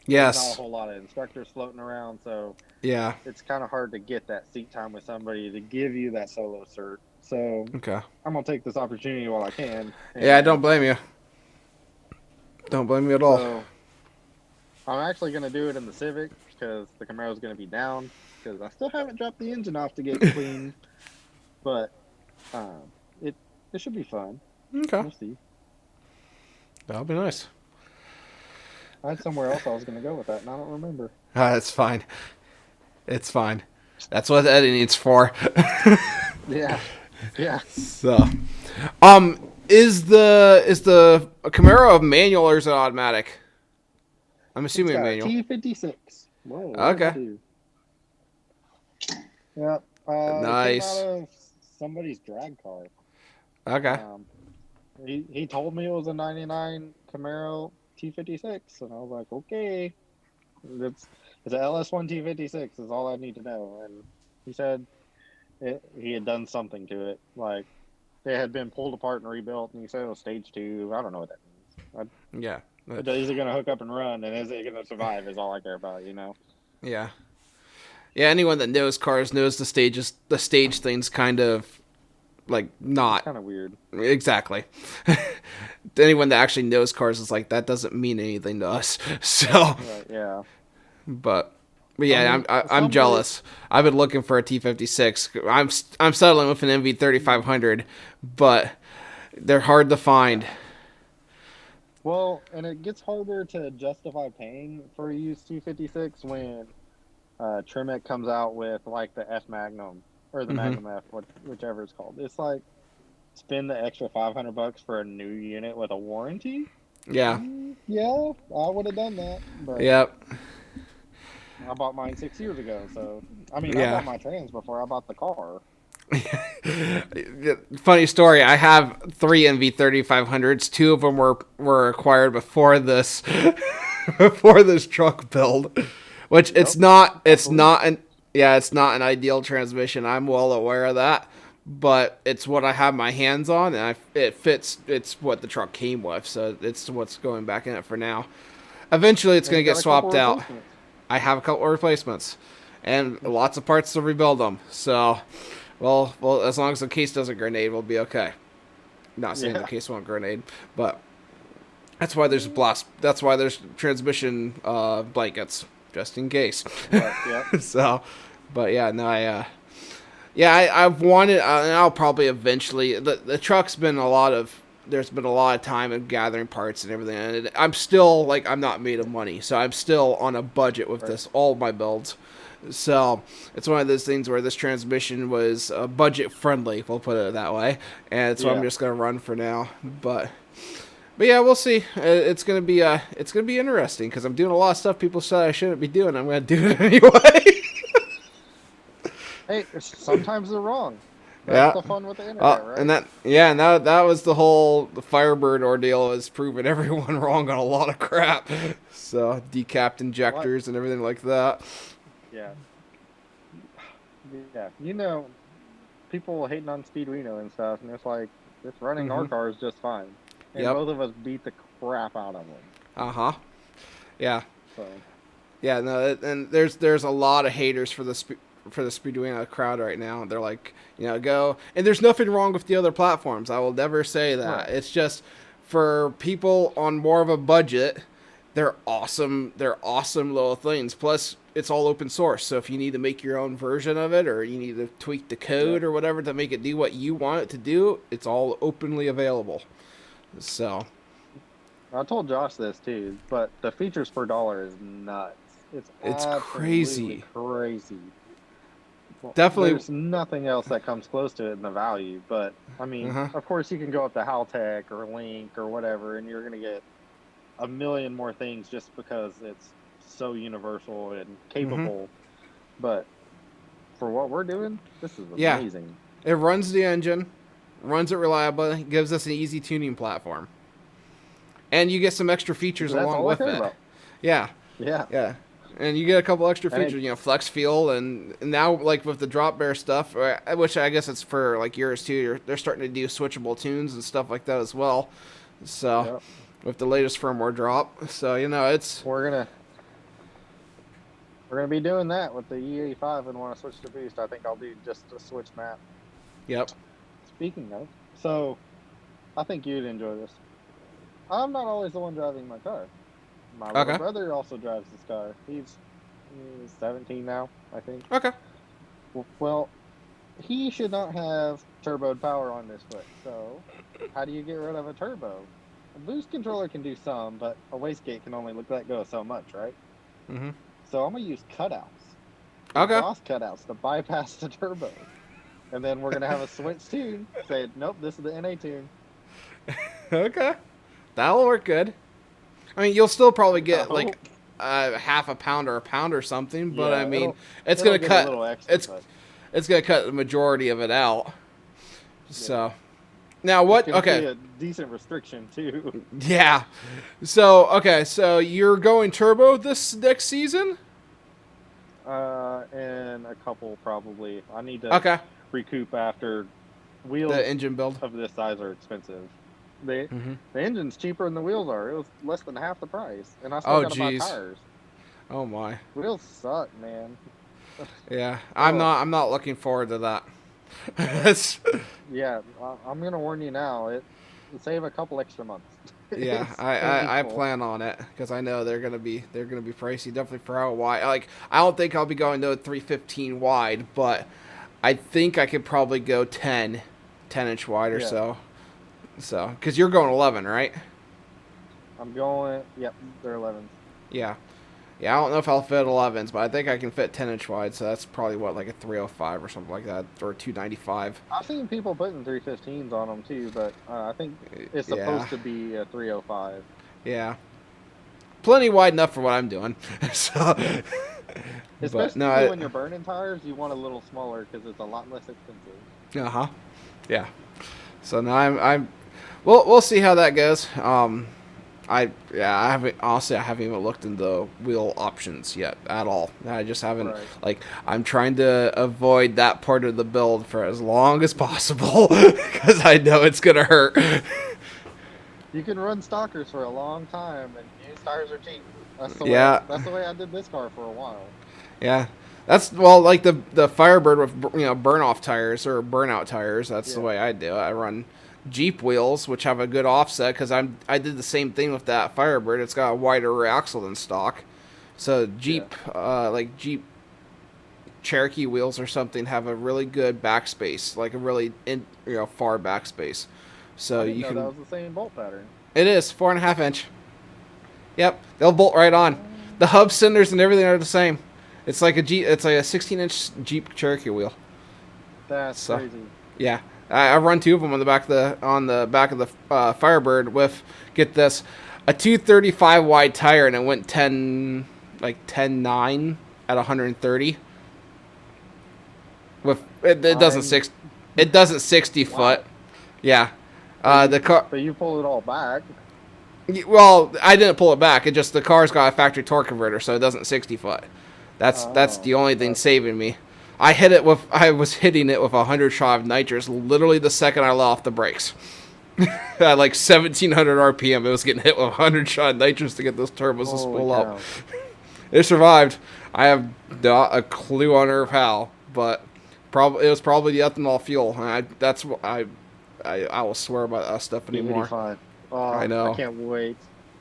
there's not a Yes. whole lot of instructors floating around, so Yeah. it's kind of hard to get that seat time with somebody to give you that solo cert. So Okay. I'm gonna take this opportunity while I can. Yeah, I don't blame you. Don't blame me at all. So I'm actually gonna do it in the Civic because the Camaro's gonna be down because I still haven't dropped the engine off to get clean, but it should be fun. Okay. We'll see. That'll be nice. I had somewhere else I was gonna go with that, and I don't remember. It's fine. It's fine. That's what editing's for. Yeah, yeah. So, is the Camaro a manual or is it automatic? I'm assuming It's got a manual. T56. Whoa. what Okay. did it do? Yep. Nice. It came out of somebody's drag car. Okay. He told me it was a '99 Camaro T56, and I was like, okay, it's an LS1 T56 is all I need to know. And he said he had done something to it, like they had been pulled apart and rebuilt, and he said it was stage 2. I don't know what that means. Yeah. Is it going to hook up and run, and is it going to survive? Is all I care about, you know. Yeah. Yeah. Anyone that knows cars knows the stage thing's kind of like not Kind of weird. exactly. Anyone that actually knows cars is like that doesn't mean anything to us. So, Right, yeah. but yeah, I mean, I'm jealous. I've been looking for a T56. I'm settling with an MV3500, but they're hard to find. Well, and it gets harder to justify paying for a used T56 when Tremec comes out with like the F Magnum or the Magnum F, whichever it's called. It's like spend the extra $500 for a new unit with a warranty. Yeah. Yeah, I would have done that. But Yep. I bought mine 6 years ago, so I mean, Yeah. I bought my trans before I bought the car. Funny story. I have 3 NV3500s. 2 of them were acquired before this before this truck build, which it's not an ideal transmission. I'm well aware of that, but it's what I have my hands on, and it fits. It's what the truck came with, so it's what's going back in it for now. Eventually, it's going to get swapped out. I have a couple of replacements, and lots of parts to rebuild them. So, well, as long as the case doesn't grenade, we'll be okay. Not saying the case won't grenade, but that's why there's That's why there's transmission blankets, just in case. Yeah. So, but yeah, no, I've wanted, and I'll probably eventually. The truck's been there's been a lot of time in gathering parts and everything, and I'm still like I'm not made of money, so I'm still on a budget with all of my builds. So it's one of those things where this transmission was budget friendly, we'll put it that way, and so I'm just gonna run for now. But yeah, we'll see. It's gonna be interesting because I'm doing a lot of stuff people said I shouldn't be doing. I'm gonna do it anyway. Hey, sometimes they're wrong. That's the fun with the internet, right? And that was the Firebird ordeal, is proving everyone wrong on a lot of crap. So decapped injectors and everything like that. Yeah. Yeah. You know, people hating on Speeduino and stuff, and it's like, it's running our cars just fine. And both of us beat the crap out of them. Yeah. So. Yeah, no, and there's a lot of haters for the Speeduino crowd right now. They're like, go. And there's nothing wrong with the other platforms. I will never say that. Right. It's just for people on more of a budget, they're awesome. They're awesome little things. Plus, it's all open source. So if you need to make your own version of it, or you need to tweak the code or whatever to make it do what you want it to do, it's all openly available. So I told Josh this too, but the features per dollar is nuts. It's crazy. Crazy. Well, Definitely. There's nothing else that comes close to it in the value, but I mean, of course, you can go up to Haltech or Link or whatever, and you're going to get a million more things just because it's so universal and capable. But for what we're doing, this is amazing. It runs the engine, runs it reliably, gives us an easy tuning platform, and you get some extra features along with it. Yeah. And you get a couple extra features, you know, flex feel, and now, like, with the drop bear stuff, which I guess it's for, like, yours, too, they're starting to do switchable tunes and stuff like that as well. So, with the latest firmware drop. So, you know, it's... We're gonna be doing that with the EP8 and want to switch to Boost. I think I'll do just a switch map. Yep. Speaking of, so, I think you'd enjoy this. I'm not always the one driving my car. My little brother also drives this car. He's 17 now, I think. Okay. Well, he should not have turboed power on this foot. So, how do you get rid of a turbo? A boost controller can do some, but a wastegate can only let go so much, right? So I'm gonna use cutouts. Cross cutouts to bypass the turbo, and then we're gonna have a switch tune. Say, nope, this is the NA tune. Okay, that'll work good. I mean, you'll still probably get like half a pound or a pound or something, but I mean, it's gonna cut. It's gonna cut the majority of it out. So, now what? Okay, a decent restriction too. Yeah. So so you're going turbo this next season? And a couple probably. I need to recoup after wheels. The engine build of this size are expensive. The engine's cheaper than the wheels are. It was less than half the price, and I still got to buy tires. Oh my! Wheels suck, man. Yeah, I'm not looking forward to that. Yeah, I'm gonna warn you now. It'll save a couple extra months. Yeah, I plan on it because I know they're gonna be pricey. Definitely for how wide. Like, I don't think I'll be going to 315 wide, but I think I could probably go 10-inch wide or so. So, because you're going 11, right? I'm going, yep, they're 11s. Yeah. Yeah, I don't know if I'll fit 11s, but I think I can fit 10-inch wide, so that's probably, what, like a 305 or something like that, or a 295. I've seen people putting 315s on them, too, but I think it's supposed to be a 305. Yeah. Plenty wide enough for what I'm doing. So, especially when you're burning tires, you want a little smaller because it's a lot less expensive. Yeah. So now we'll see how that goes. I haven't even looked into wheel options yet at all. I just haven't I'm trying to avoid that part of the build for as long as possible because I know it's gonna hurt. You can run stockers for a long time, and used tires are cheap. That's the way I did this car for a while. Yeah. That's, well, like the Firebird with, you know, burn-off tires or burnout tires. That's the way I do it. I run Jeep wheels, which have a good offset, because I did the same thing with that Firebird. It's got a wider rear axle than stock. So Jeep, like Jeep Cherokee wheels or something, have a really good backspace, like a really far backspace. So you can. That was the same bolt pattern. It is 4.5 inch. Yep, they'll bolt right on. The hub cylinders and everything are the same. It's like a 16-inch Jeep Cherokee wheel. That's crazy. Yeah, I run two of them on the back of the Firebird with, get this, a 235 wide tire, and it went 10.9 at 130. With it doesn't 60 foot. Yeah, the car. But you pulled it all back. Well, I didn't pull it back. It just, the car's got a factory torque converter, so it doesn't 60 foot. That's the only thing saving me. I was hitting it with 100 shot of nitrous literally the second I let off the brakes. At like 1700 RPM, it was getting hit with 100 shot of nitrous to get those turbos to spool up. It survived. I have not a clue on earth how, but it was probably the ethanol fuel. I will swear by that stuff anymore. Oh, I know. I can't wait.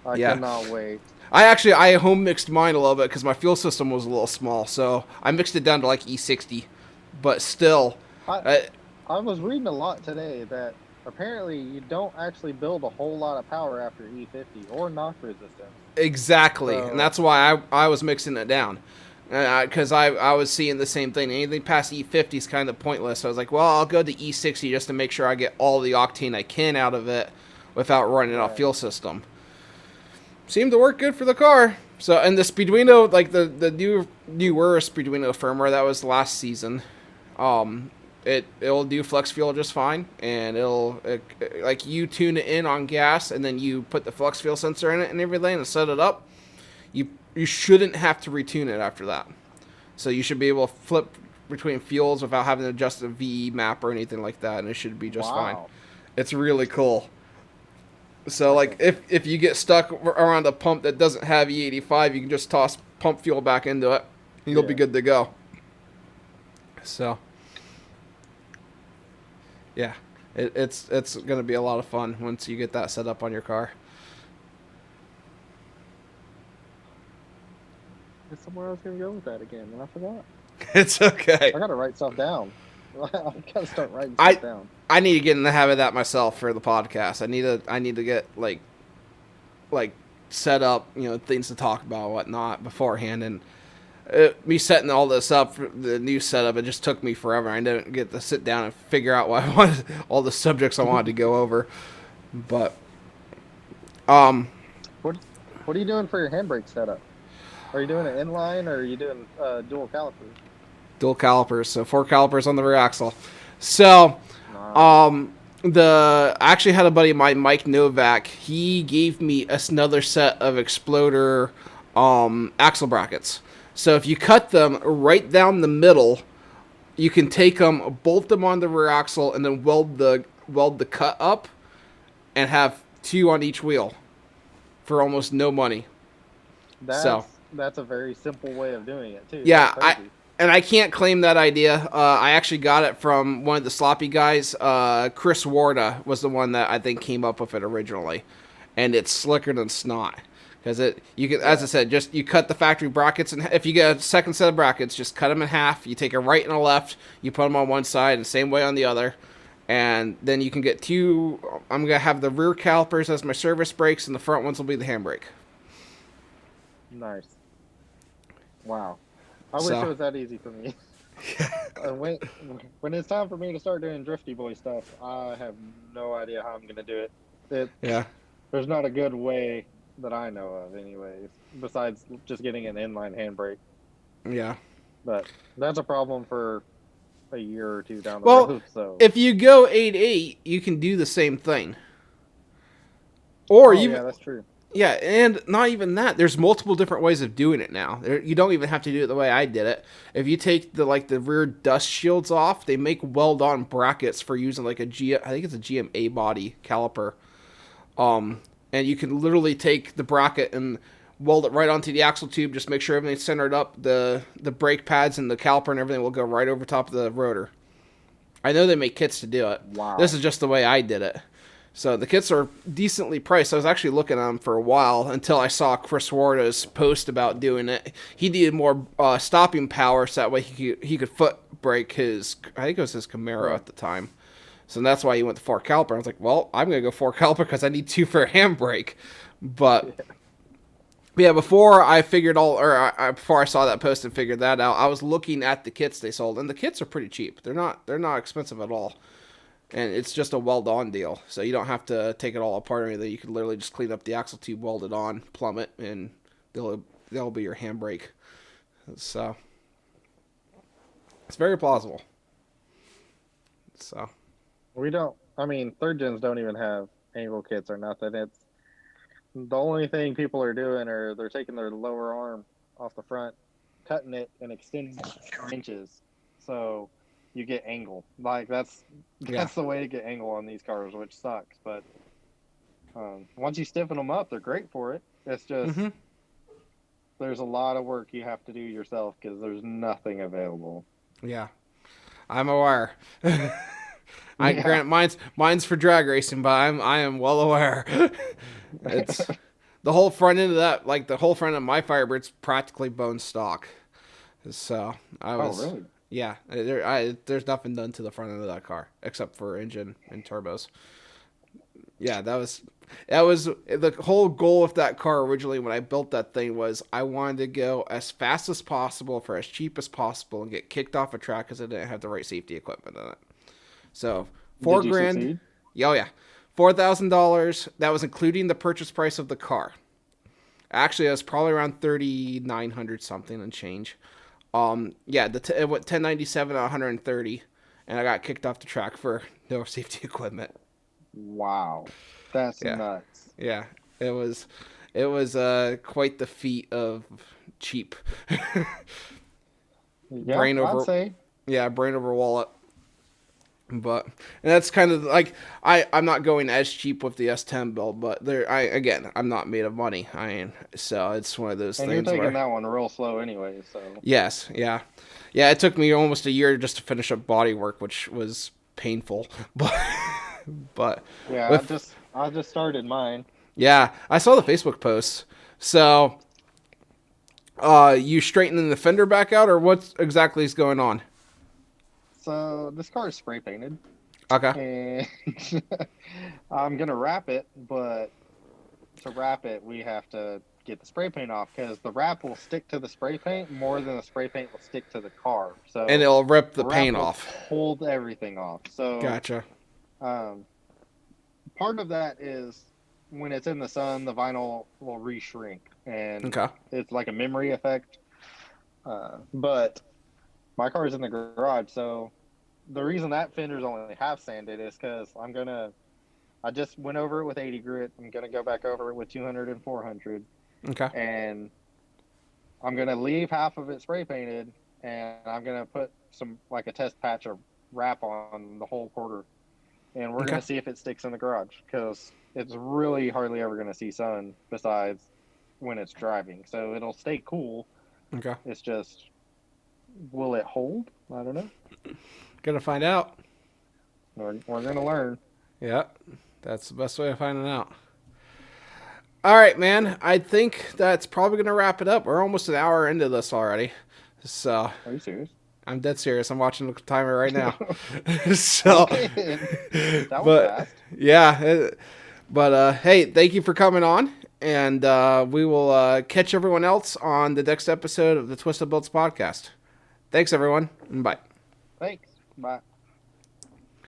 I cannot wait. I home mixed mine a little bit because my fuel system was a little small, so I mixed it down to like E60. But still, I I was reading a lot today that apparently you don't actually build a whole lot of power after E50 or knock resistance. exactly, So, and that's why I was mixing it down. Because I was seeing the same thing. Anything past E50 is kind of pointless. So I was like, well, I'll go to E60 just to make sure I get all the octane I can out of it without running out fuel system. Seemed to work good for the car. So, and the Speeduino, like the newer Speeduino firmware that was last season, it'll do flex fuel just fine, and like you tune it in on gas, and then you put the flex fuel sensor in it and everything and set it up. You shouldn't have to retune it after that. So you should be able to flip between fuels without having to adjust a VE map or anything like that, and it should be just fine. It's really cool. So like if you get stuck around a pump that doesn't have E85, you can just toss pump fuel back into it, and you'll be good to go. So yeah, it's going to be a lot of fun once you get that set up on your car. There's somewhere I was going to go with that again, and I forgot. It's okay. I got to write stuff down. I got to start writing stuff down. I need to get in the habit of that myself for the podcast. I need to get like set up, things to talk about, whatnot beforehand. And me setting all this up for the new setup, it just took me forever. I didn't get to sit down and figure out what I wanted, all the subjects I wanted to go over. But what are you doing for your handbrake setup? Are you doing it inline, or are you doing dual calipers? Dual calipers, so 4 calipers on the rear axle. So, I actually had a buddy of mine, Mike Novak. He gave me another set of Exploder axle brackets. So if you cut them right down the middle, you can take them, bolt them on the rear axle, and then weld the cut up, and have 2 on each wheel for almost no money. That's a very simple way of doing it too. Yeah, I can't claim that idea. I actually got it from one of the sloppy guys. Chris Warda was the one that I think came up with it originally, and it's slicker than snot. Because as I said, just you cut the factory brackets, and if you get a second set of brackets, just cut them in half. You take a right and a left. You put them on one side, and same way on the other, and then you can get 2. I'm gonna have the rear calipers as my service brakes, and the front ones will be the handbrake. Nice. Wow. I wish it was that easy for me. When it's time for me to start doing drifty boy stuff, I have no idea how I'm going to do it. There's not a good way that I know of anyways, besides just getting an inline handbrake. Yeah. But that's a problem for a year or two down the road. So if you go 8.8, you can do the same thing. Or yeah, that's true. Yeah, and not even that. There's multiple different ways of doing it now. You don't even have to do it the way I did it. If you take the rear dust shields off, they make weld-on brackets for using I think it's a GMA body caliper. And you can literally take the bracket and weld it right onto the axle tube. Just make sure everything's centered up. The brake pads and the caliper and everything will go right over top of the rotor. I know they make kits to do it. Wow. This is just the way I did it. So the kits are decently priced. I was actually looking at them for a while until I saw Chris Warda's post about doing it. He needed more stopping power so that way he could foot brake his, I think it was his Camaro at the time. So that's why he went to 4 caliper. I was like, well, I'm going to go 4 caliper because I need 2 for a handbrake. But yeah, before I saw that post and figured that out, I was looking at the kits they sold, and the kits are pretty cheap. They're not expensive at all. And it's just a weld-on deal, so you don't have to take it all apart or anything. You can literally just clean up the axle tube, weld it on, plumb it, and they'll be your handbrake. So it's very plausible. So third gens don't even have angle kits or nothing. It's the only thing people are doing are they're taking their lower arm off the front, cutting it, and extending it 4 inches. So you get angle. That's the way to get angle on these cars, which sucks. But once you stiffen them up, they're great for it. It's just there's a lot of work you have to do yourself because there's nothing available. Yeah, I'm aware. Granted, mine's for drag racing, but I am well aware. It's the whole front end of that, like the whole front of my Firebird's practically bone stock. So I was, really? Yeah, there's nothing done to the front end of that car except for engine and turbos. Yeah, that was the whole goal of that car originally when I built that thing was I wanted to go as fast as possible for as cheap as possible and get kicked off a track because I didn't have the right safety equipment in it. So $4,000. Succeed? Oh yeah, $4,000. That was including the purchase price of the car. Actually, it was probably around 3,900 something and change. Yeah, it went 1097 at 130, and I got kicked off the track for no safety equipment. Wow, that's nuts. Yeah, it was quite the feat of cheap. Yeah, I'd say. Yeah, brain over wallet. But and that's kind of like I'm not going as cheap with the S10 build, but I'm not made of money. So it's one of those things. And you're taking that one real slow anyway, so. Yes, yeah. It took me almost a year just to finish up body work, which was painful. But yeah, I just started mine. Yeah, I saw the Facebook posts. So you straightening the fender back out, or what exactly is going on? So this car is spray painted. Okay. And I'm gonna wrap it, but to wrap it, we have to get the spray paint off because the wrap will stick to the spray paint more than the spray paint will stick to the car. So and it'll rip the wrap paint will off. Hold everything off. So Gotcha. Part of that is when it's in the sun, the vinyl will re-shrink, and it's like a memory effect. But my car is in the garage, so the reason that fender's only half sanded is because I just went over it with 80 grit. I'm going to go back over it with 200 and 400. Okay. And I'm going to leave half of it spray painted, and I'm going to put a test patch of wrap on the whole quarter. And we're going to see if it sticks in the garage because it's really hardly ever going to see sun besides when it's driving. So it'll stay cool. Okay. It's just, will it hold? I don't know. Gonna find out. We're gonna learn. Yeah, that's the best way of finding out. All right, man. I think that's probably gonna wrap it up. We're almost an hour into this already. So. Are you serious? I'm dead serious. I'm watching the timer right now. So. That was fast. Yeah. But hey, thank you for coming on, and we will catch everyone else on the next episode of the Twisted Builds podcast. Thanks, everyone, and bye. Thanks. Bye.